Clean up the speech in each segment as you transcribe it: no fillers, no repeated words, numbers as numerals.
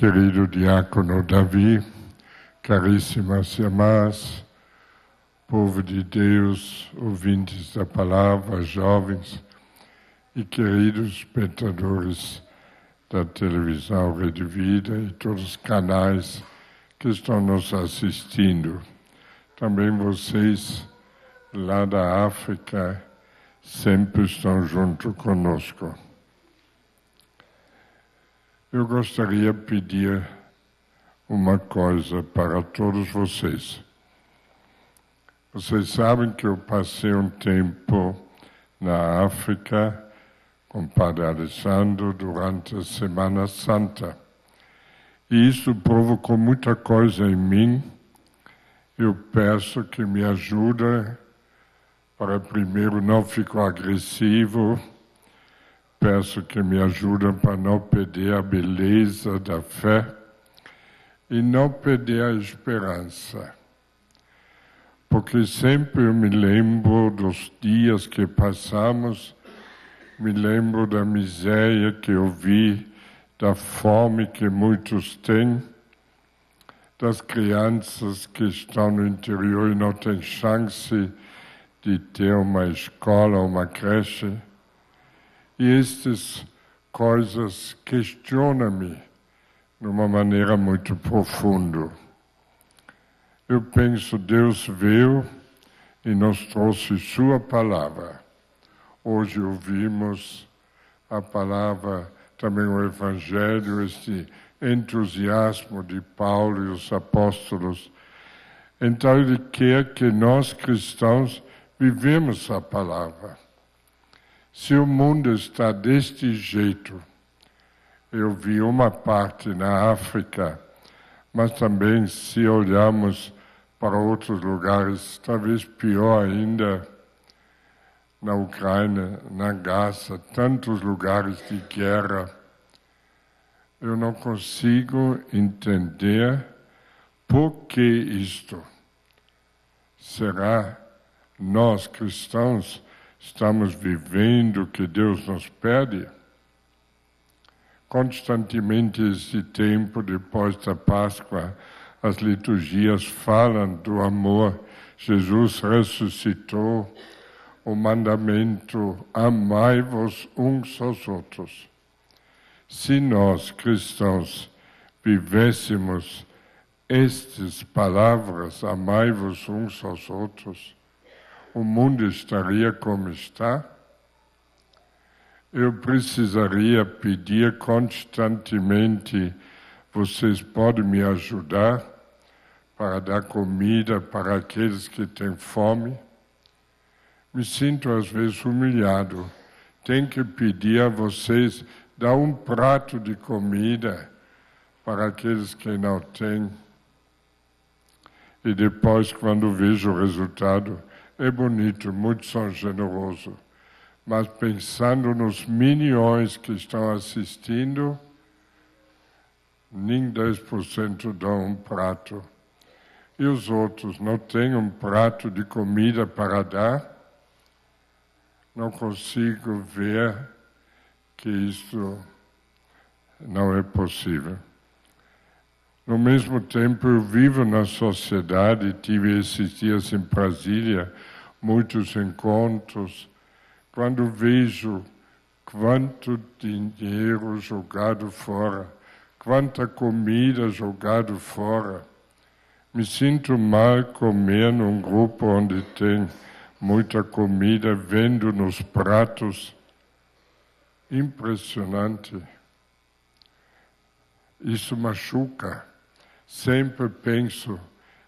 querido diácono Davi, caríssimas irmãs, povo de Deus, ouvintes da palavra, jovens e queridos espectadores da televisão Rede Vida e todos os canais que estão nos assistindo. Também vocês lá da África sempre estão junto conosco. Eu gostaria de pedir uma coisa para todos vocês. Vocês sabem que eu passei um tempo na África com o Padre Alessandro durante a Semana Santa. E isso provocou muita coisa em mim. Eu peço que me ajude para primeiro não ficar agressivo. Peço que me ajudem para não perder a beleza da fé e não perder a esperança. Porque sempre eu me lembro dos dias que passamos, me lembro da miséria que eu vi, da fome que muitos têm, das crianças que estão no interior e não têm chance de ter uma escola, uma creche. E estas coisas questionam-me de uma maneira muito profunda. Eu penso, Deus veio e nos trouxe Sua palavra. Hoje ouvimos a palavra, também o Evangelho, este entusiasmo de Paulo e os apóstolos. Então Ele quer que nós cristãos vivemos a palavra. Se o mundo está deste jeito, eu vi uma parte na África, mas também se olharmos para outros lugares, talvez pior ainda, na Ucrânia, na Gaza, tantos lugares de guerra, eu não consigo entender por que isto. Será nós cristãos estamos vivendo o que Deus nos pede? Constantemente esse tempo, depois da Páscoa, as liturgias falam do amor. Jesus ressuscitou, o mandamento, amai-vos uns aos outros. Se nós, cristãos, vivêssemos estas palavras, amai-vos uns aos outros, o mundo estaria como está? Eu precisaria pedir constantemente, vocês podem me ajudar para dar comida para aqueles que têm fome? Me sinto às vezes humilhado. Tenho que pedir a vocês, dar um prato de comida para aqueles que não têm. E depois, quando vejo o resultado, é bonito, muitos são generosos, mas pensando nos milhões que estão assistindo, nem 10% dão um prato. E os outros não têm um prato de comida para dar? Não consigo ver que isso não é possível. No mesmo tempo, eu vivo na sociedade, tive esses dias em Brasília, muitos encontros, quando vejo quanto dinheiro jogado fora, quanta comida jogada fora, me sinto mal comer num grupo onde tem muita comida, vendo nos pratos. Impressionante. Isso machuca. Sempre penso,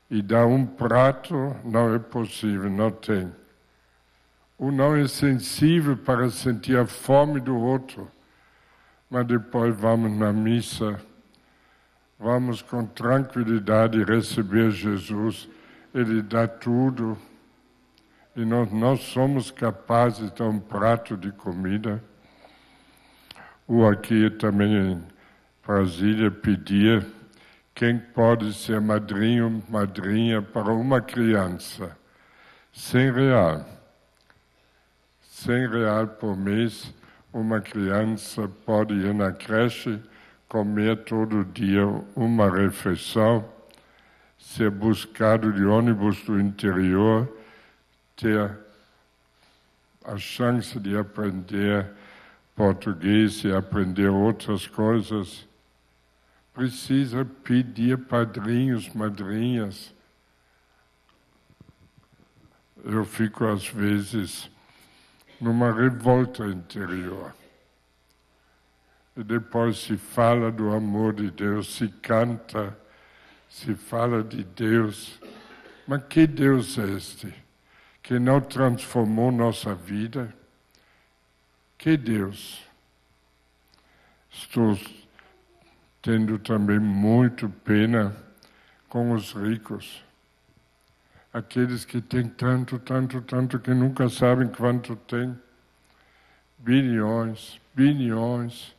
e dar um prato não é possível, não tem. O não é sensível para sentir a fome do outro, mas depois vamos na missa, vamos com tranquilidade receber Jesus, Ele dá tudo, e nós não somos capazes de dar um prato de comida. Ou aqui também em Brasília pedir quem pode ser madrinho, madrinha para uma criança. R$100. R$100 por mês, uma criança pode ir na creche comer todo dia uma refeição, ser buscado de ônibus do interior, ter a chance de aprender português e aprender outras coisas, precisa pedir padrinhos, madrinhas. Eu fico, às vezes, numa revolta interior. E depois se fala do amor de Deus, se canta, se fala de Deus. Mas que Deus é este? Que não transformou nossa vida? Que Deus? Estou tendo também muito pena com os ricos. Aqueles que têm tanto, tanto, tanto, que nunca sabem quanto têm. Bilhões, bilhões.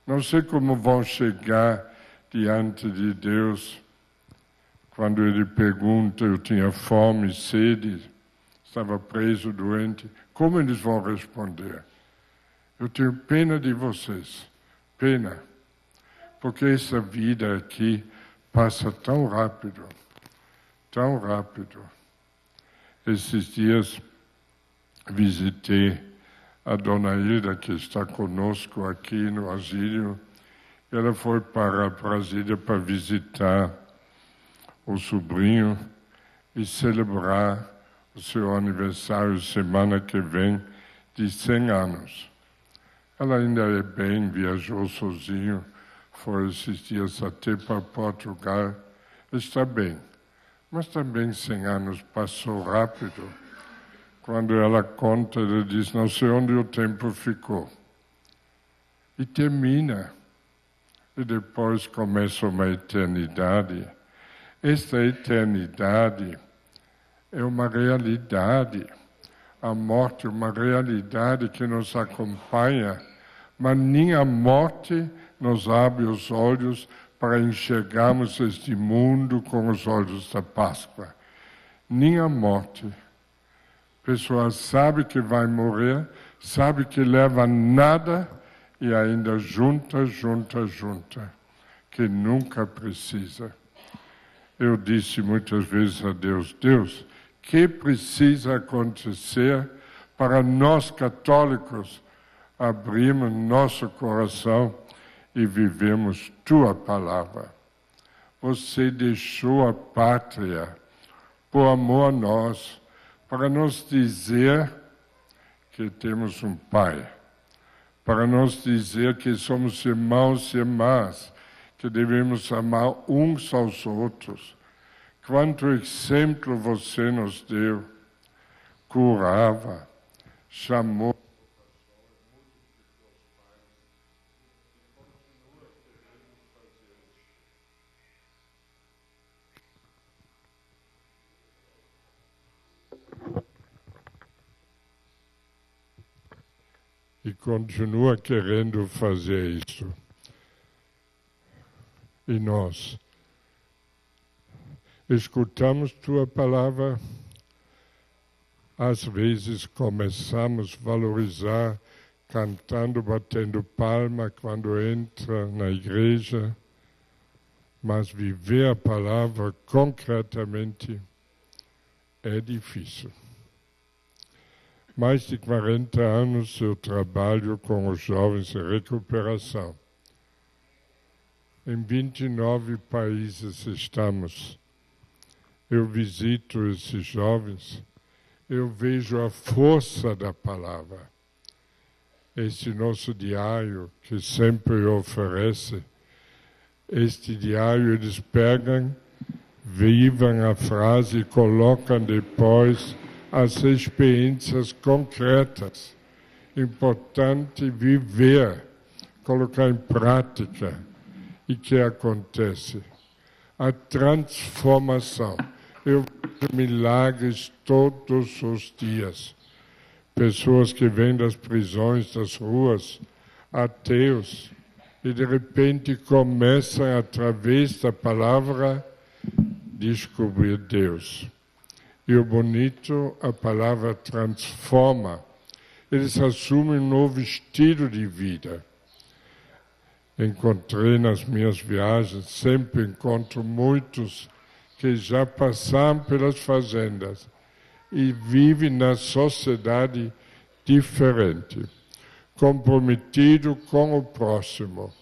Não sei como vão chegar diante de Deus. Quando Ele pergunta, eu tinha fome, sede, estava preso, doente. Como eles vão responder? Eu tenho pena de vocês. Pena. Porque essa vida aqui passa tão rápido. Tão rápido. Esses dias visitei a Dona Hilda, que está conosco aqui no asilo. Ela foi para Brasília para visitar o sobrinho e celebrar o seu aniversário semana que vem de 100 anos. Ela ainda é bem, viajou sozinho, foi esses dias até para Portugal, está bem. Mas também 100 anos passou rápido. Quando ela conta, ela diz, não sei onde o tempo ficou. E termina. E depois começa uma eternidade. Esta eternidade é uma realidade. A morte é uma realidade que nos acompanha, mas nem a morte nos abre os olhos para enxergarmos este mundo com os olhos da Páscoa. Nem a morte. A pessoa sabe que vai morrer, sabe que leva nada e ainda junta, que nunca precisa. Eu disse muitas vezes a Deus, Deus, que precisa acontecer para nós católicos abrirmos nosso coração e vivemos Tua palavra. Você deixou a pátria por amor a nós, para nos dizer que temos um Pai, para nos dizer que somos irmãos e irmãs, que devemos amar uns aos outros. Quanto exemplo você nos deu, curava, chamou. E continua querendo fazer isso. E nós escutamos Tua palavra, às vezes começamos a valorizar, cantando, batendo palma quando entra na igreja, mas viver a palavra concretamente é difícil. Mais de 40 anos eu trabalho com os jovens em recuperação. Em 29 países estamos. Eu visito esses jovens, eu vejo a força da palavra. Esse nosso diário que sempre oferece, este diário eles pegam, vivam a frase e colocam depois as experiências concretas. Importante viver, colocar em prática. E o que acontece? A transformação. Eu vejo milagres todos os dias. Pessoas que vêm das prisões, das ruas, ateus, e de repente começam, através da palavra, descobrir Deus. E o bonito, a palavra transforma. Eles assumem um novo estilo de vida. encontrei nas minhas viagens, sempre encontro muitos que já passaram pelas fazendas e vivem na sociedade diferente, comprometido com o próximo.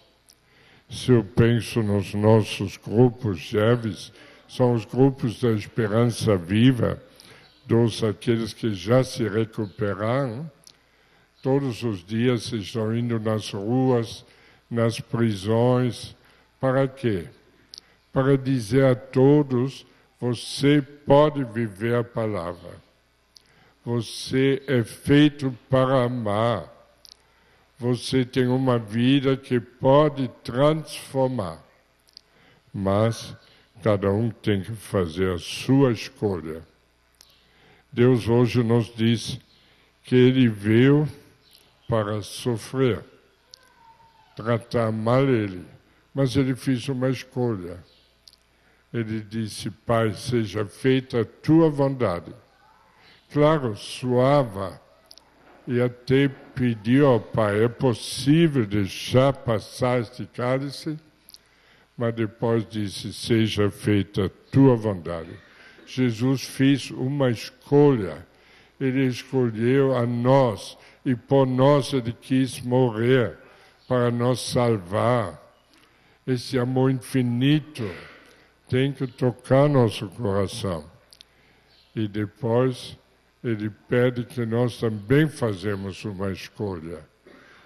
Se eu penso nos nossos grupos jovens, são os grupos da esperança viva, aqueles que já se recuperaram, todos os dias estão indo nas ruas, nas prisões. Para quê? Para dizer a todos, você pode viver a palavra. Você é feito para amar. Você tem uma vida que pode transformar. Mas cada um tem que fazer a sua escolha. Deus hoje nos diz que Ele veio para sofrer, tratar mal Ele, mas Ele fez uma escolha. Ele disse, Pai, seja feita a Tua vontade. Claro, suava, e até pediu ao Pai, é possível deixar passar este cálice? Mas depois disse, seja feita a Tua vontade. Jesus fez uma escolha. Ele escolheu a nós e por nós Ele quis morrer para nos salvar. Esse amor infinito tem que tocar nosso coração. E depois Ele pede que nós também fazemos uma escolha.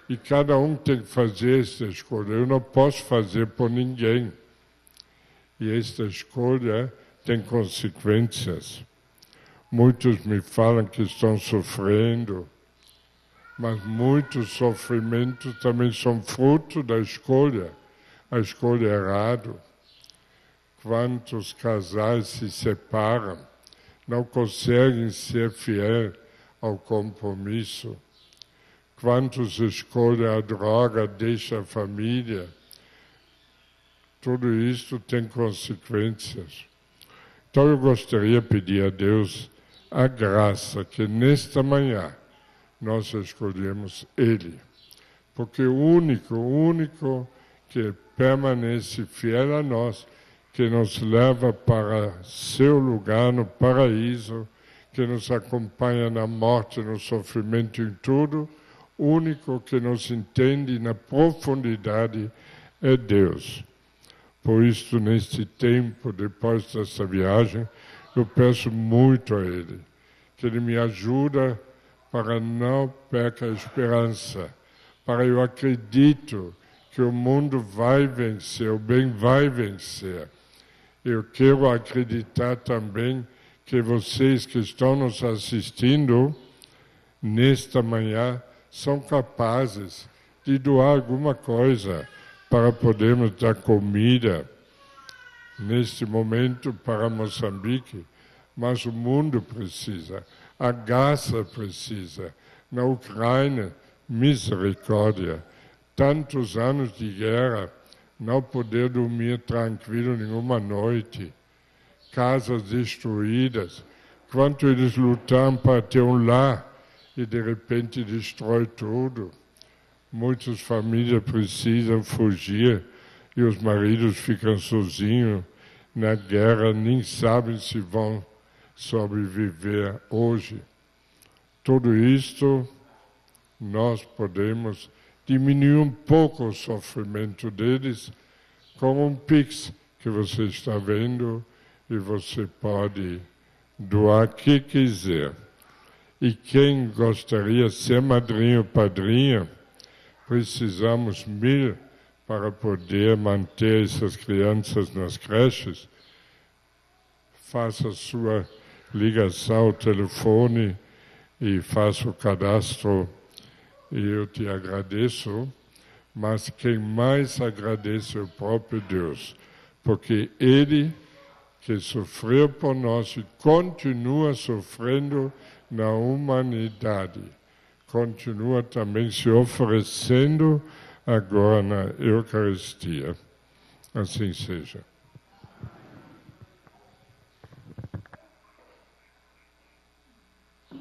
E cada um tem que fazer essa escolha. Eu não posso fazer por ninguém. E esta escolha tem consequências. Muitos me falam que estão sofrendo, mas muitos sofrimentos também são fruto da escolha, a escolha errada. Quantos casais se separam, não conseguem ser fiéis ao compromisso. Quantos escolhem a droga, deixam a família. Tudo isso tem consequências. Então eu gostaria de pedir a Deus a graça que nesta manhã nós escolhemos Ele. Porque o único que permanece fiel a nós, que nos leva para seu lugar no paraíso, que nos acompanha na morte, no sofrimento, em tudo, o único que nos entende na profundidade é Deus. Por isso, neste tempo, depois dessa viagem, eu peço muito a Ele, que Ele me ajude para não perca a esperança, para eu acredito que o mundo vai vencer, o bem vai vencer. Eu quero acreditar também que vocês que estão nos assistindo nesta manhã são capazes de doar alguma coisa para podermos dar comida neste momento para Moçambique, mas o mundo precisa, a Gaza precisa, na Ucrânia, misericórdia, tantos anos de guerra, não poder dormir tranquilo nenhuma noite, casas destruídas, quanto eles lutaram para ter um lar e de repente destrói tudo. Muitas famílias precisam fugir e os maridos ficam sozinhos na guerra, nem sabem se vão sobreviver hoje. Tudo isto nós podemos diminuir um pouco o sofrimento deles com um Pix que você está vendo e você pode doar o que quiser. E quem gostaria de ser madrinho ou padrinha, precisamos 1.000 para poder manter essas crianças nas creches. Faça sua ligação ao telefone e faça o cadastro. E eu te agradeço, mas quem mais agradece é o próprio Deus, porque Ele que sofreu por nós e continua sofrendo na humanidade, continua também se oferecendo agora na Eucaristia. Assim seja.